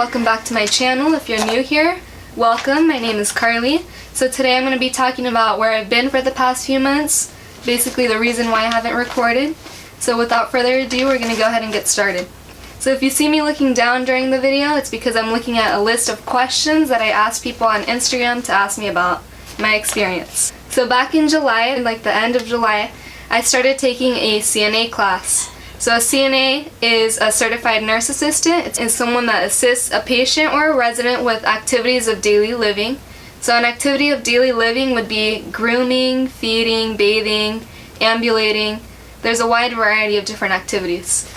welcome back to my channel. If you're new here, welcome. My name is Carly. So today I'm going to be talking about where I've been for the past few months, basically the reason why I haven't recorded. So without further ado, we're going to go ahead and get started. So if you see me looking down during the video, it's because I'm looking at a list of questions that I asked people on Instagram to ask me about my experience. So back in July, like the end of July, I started taking a CNA class. So a CNA is a certified nurse assistant. It's someone that assists a patient or a resident with activities of daily living. So an activity of daily living would be grooming, feeding, bathing, ambulating. There's a wide variety of different activities.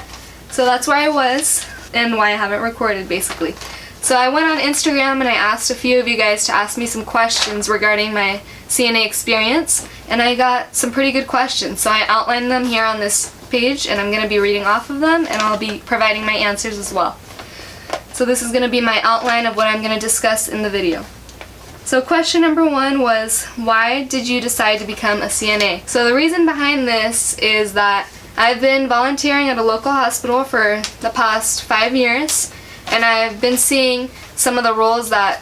So that's where I was and why I haven't recorded, basically. So I went on Instagram and I asked a few of you guys to ask me some questions regarding my CNA experience, and I got some pretty good questions. So I outlined them here on this page, and I'm going to be reading off of them, and I'll be providing my answers as well. So this is going to be my outline of what I'm going to discuss in the video. So question number one was, why did you decide to become a CNA? So the reason behind this is that I've been volunteering at a local hospital for the past 5 years, and I've been seeing some of the roles that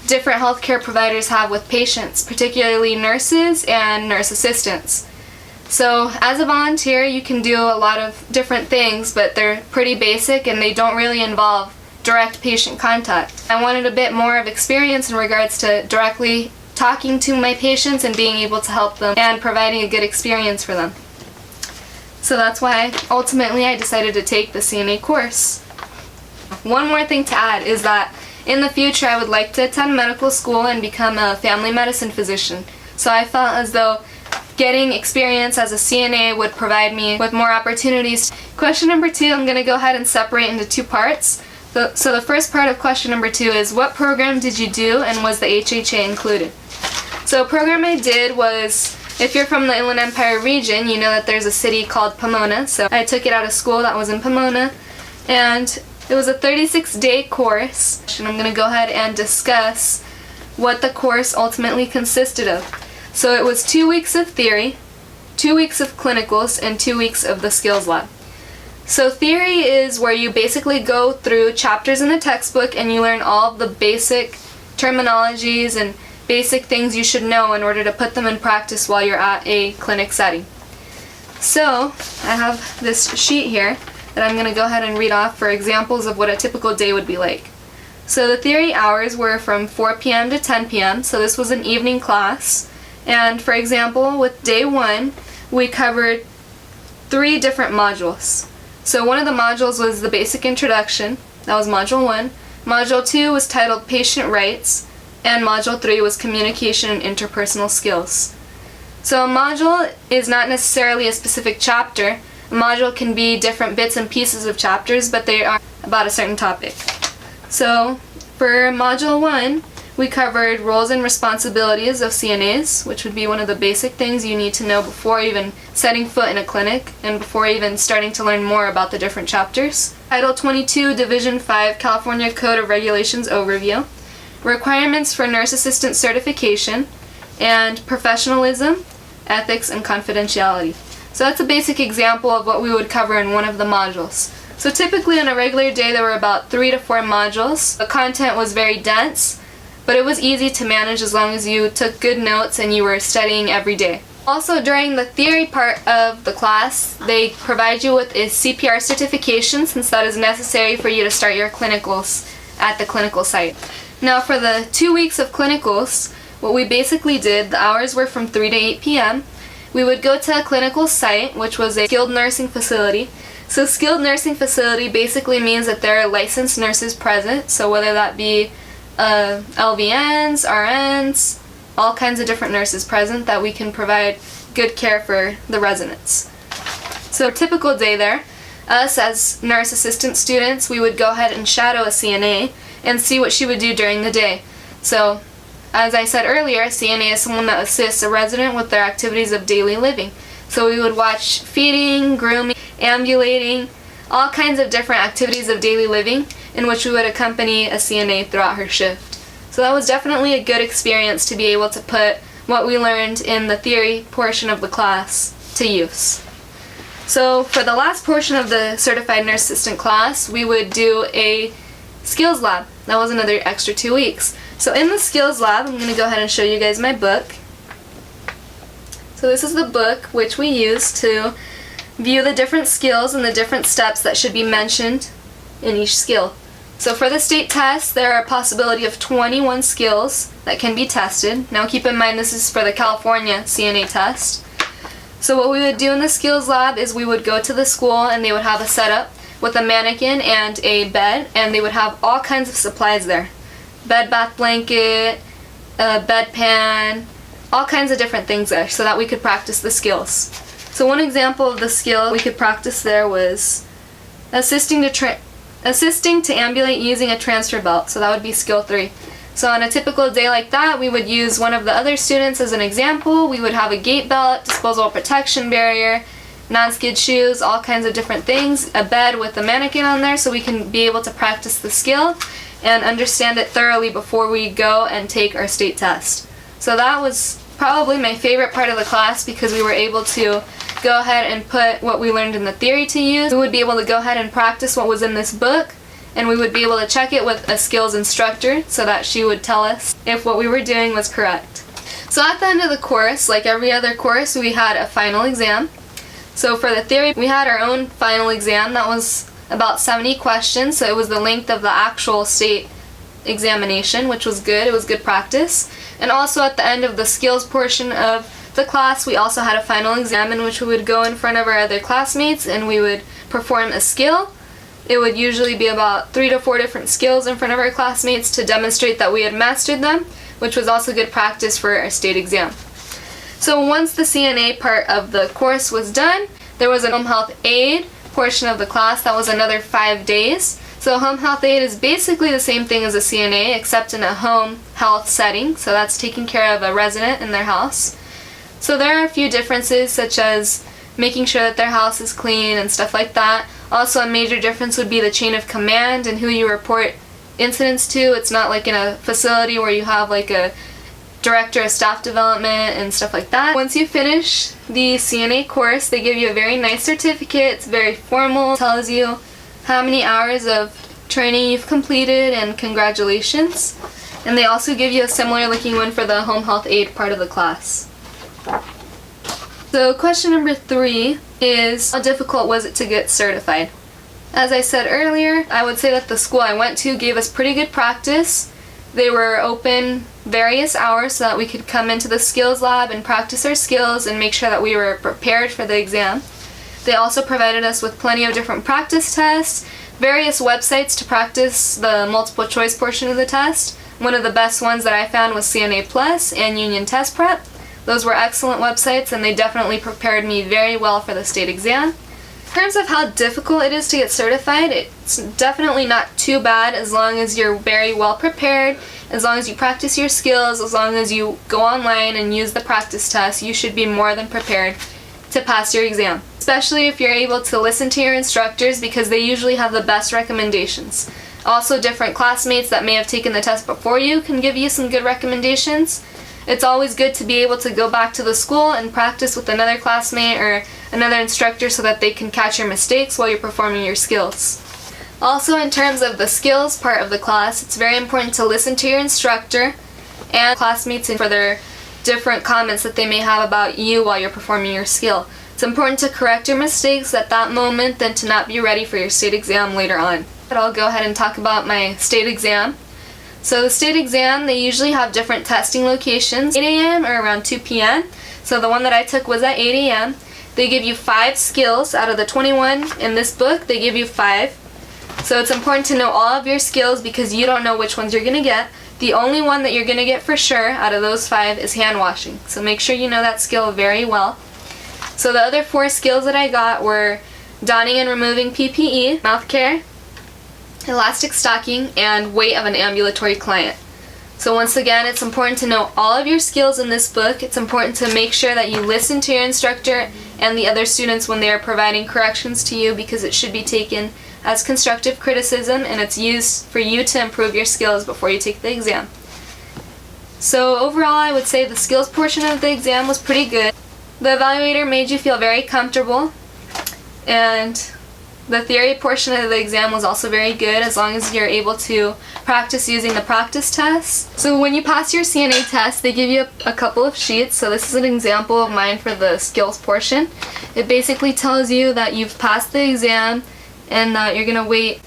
different healthcare providers have with patients, particularly nurses and nurse assistants. So as a volunteer, you can do a lot of different things, but they're pretty basic and they don't really involve direct patient contact. I wanted a bit more of experience in regards to directly talking to my patients and being able to help them and providing a good experience for them. So that's why ultimately I decided to take the CNA course. One more thing to add is that in the future I would like to attend medical school and become a family medicine physician. So I felt as though getting experience as a CNA would provide me with more opportunities. Question number two, I'm going to go ahead and separate into two parts. So the first part of question number two is, what program did you do and was the HHA included? So a program I did was, if you're from the Inland Empire region, you know that there's a city called Pomona. So I took it out of school that was in Pomona, and it was a 36-day course. And I'm going to go ahead and discuss what the course ultimately consisted of. So it was 2 weeks of theory, 2 weeks of clinicals, and 2 weeks of the skills lab. So theory is where you basically go through chapters in the textbook and you learn all of the basic terminologies and basic things you should know in order to put them in practice while you're at a clinic setting. So I have this sheet here that I'm going to go ahead and read off for examples of what a typical day would be like. So the theory hours were from 4 p.m. to 10 p.m., so this was an evening class. And for example, with day one, we covered 3 different modules. So one of the modules was the basic introduction, that was module 1. Module 2 was titled Patient Rights, and module 3 was communication and interpersonal skills. So a module is not necessarily a specific chapter. A module can be different bits and pieces of chapters, but they are about a certain topic. So for module 1, we covered roles and responsibilities of CNAs, which would be one of the basic things you need to know before even setting foot in a clinic and before even starting to learn more about the different chapters. Title 22, Division 5, California Code of Regulations Overview. Requirements for nurse assistant certification, and professionalism, ethics, and confidentiality. So that's a basic example of what we would cover in one of the modules. So typically on a regular day there were about 3 to 4 modules. The content was very dense, but it was easy to manage as long as you took good notes and you were studying every day. Also, during the theory part of the class, they provide you with a CPR certification, since that is necessary for you to start your clinicals at the clinical site. Now for the 2 weeks of clinicals, what we basically did, the hours were from 3 to 8 p.m. We would go to a clinical site, which was a skilled nursing facility. So skilled nursing facility basically means that there are licensed nurses present, so whether that be LVNs, RNs, all kinds of different nurses present that we can provide good care for the residents. So a typical day there, us as nurse assistant students, we would go ahead and shadow a CNA and see what she would do during the day. So as I said earlier, a CNA is someone that assists a resident with their activities of daily living. So we would watch feeding, grooming, ambulating, all kinds of different activities of daily living in which we would accompany a CNA throughout her shift. So that was definitely a good experience to be able to put what we learned in the theory portion of the class to use. So for the last portion of the Certified Nurse Assistant class, we would do a skills lab. That was another extra 2 weeks. So in the skills lab, I'm going to go ahead and show you guys my book. So this is the book which we use to view the different skills and the different steps that should be mentioned in each skill. So for the state test, there are a possibility of 21 skills that can be tested. Now keep in mind this is for the California CNA test. So what we would do in the skills lab is we would go to the school and they would have a setup with a mannequin and a bed, and they would have all kinds of supplies there. Bed bath blanket, a bedpan, all kinds of different things there so that we could practice the skills. So one example of the skill we could practice there was assisting to ambulate using a transfer belt. So that would be skill 3. So on a typical day like that, we would use one of the other students as an example. We would have a gait belt, disposable protection barrier, non-skid shoes, all kinds of different things, a bed with a mannequin on there so we can be able to practice the skill and understand it thoroughly before we go and take our state test. So that was probably my favorite part of the class because we were able to go ahead and put what we learned in the theory to use. We would be able to go ahead and practice what was in this book, and we would be able to check it with a skills instructor so that she would tell us if what we were doing was correct. So at the end of the course, like every other course, we had a final exam. So for the theory, we had our own final exam that was about 70 questions, so it was the length of the actual state examination, which was good. It was good practice. And also at the end of the skills portion of the class, we also had a final exam in which we would go in front of our other classmates and we would perform a skill. It would usually be about 3 to 4 different skills in front of our classmates to demonstrate that we had mastered them, which was also good practice for our state exam. So once the CNA part of the course was done, there was a home health aid portion of the class that was another 5 days. So home health aid is basically the same thing as a CNA except in a home health setting, so that's taking care of a resident in their house. So there are a few differences such as making sure that their house is clean and stuff like that. Also a major difference would be the chain of command and who you report incidents to. It's not like in a facility where you have like a director of staff development and stuff like that. Once you finish the CNA course, they give you a very nice certificate. It's very formal. It tells you how many hours of training you've completed and congratulations. And they also give you a similar looking one for the home health aid part of the class. So question number 3 is, how difficult was it to get certified? As I said earlier, I would say that the school I went to gave us pretty good practice. They were open various hours so that we could come into the skills lab and practice our skills and make sure that we were prepared for the exam. They also provided us with plenty of different practice tests, various websites to practice the multiple choice portion of the test. One of the best ones that I found was CNA Plus and Union Test Prep. Those were excellent websites and they definitely prepared me very well for the state exam. In terms of how difficult it is to get certified, it's definitely not too bad as long as you're very well prepared, as long as you practice your skills, as long as you go online and use the practice test, you should be more than prepared to pass your exam. Especially if you're able to listen to your instructors because they usually have the best recommendations. Also, different classmates that may have taken the test before you can give you some good recommendations. It's always good to be able to go back to the school and practice with another classmate or another instructor so that they can catch your mistakes while you're performing your skills. Also, in terms of the skills part of the class, it's very important to listen to your instructor and classmates for their different comments that they may have about you while you're performing your skill. It's important to correct your mistakes at that moment than to not be ready for your state exam later on. But I'll go ahead and talk about my state exam. So the state exam, they usually have different testing locations, 8 a.m. or around 2 p.m. So the one that I took was at 8 a.m. They give you 5 skills out of the 21 in this book. They give you 5. So it's important to know all of your skills because you don't know which ones you're going to get. The only one that you're going to get for sure out of those 5 is hand washing. So make sure you know that skill very well. So the other 4 skills that I got were donning and removing PPE, mouth care, elastic stocking, and weight of an ambulatory client. So once again, it's important to know all of your skills in this book. It's important to make sure that you listen to your instructor and the other students when they are providing corrections to you because it should be taken as constructive criticism and it's used for you to improve your skills before you take the exam. So overall, I would say the skills portion of the exam was pretty good. The evaluator made you feel very comfortable and The theory portion of the exam was also very good, as long as you're able to practice using the practice tests. So when you pass your CNA test, they give you a couple of sheets. So this is an example of mine for the skills portion. It basically tells you that you've passed the exam and that you're going to wait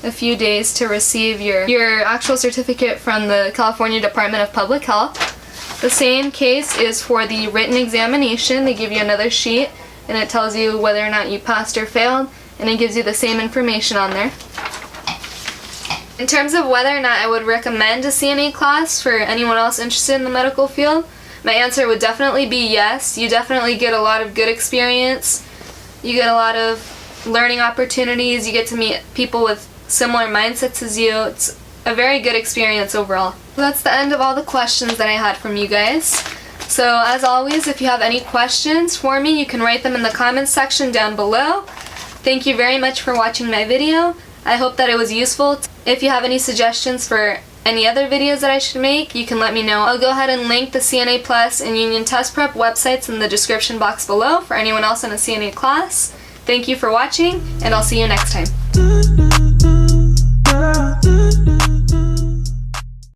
a few days to receive your actual certificate from the California Department of Public Health. The same case is for the written examination. They give you another sheet and it tells you whether or not you passed or failed, and it gives you the same information on there. In terms of whether or not I would recommend a CNA class for anyone else interested in the medical field, my answer would definitely be yes. You definitely get a lot of good experience. You get a lot of learning opportunities. You get to meet people with similar mindsets as you. It's a very good experience overall. That's the end of all the questions that I had from you guys. So as always, if you have any questions for me, you can write them in the comments section down below. Thank you very much for watching my video. I hope that it was useful. If you have any suggestions for any other videos that I should make, you can let me know. I'll go ahead and link the CNA Plus and Union Test Prep websites in the description box below for anyone else in a CNA class. Thank you for watching, and I'll see you next time.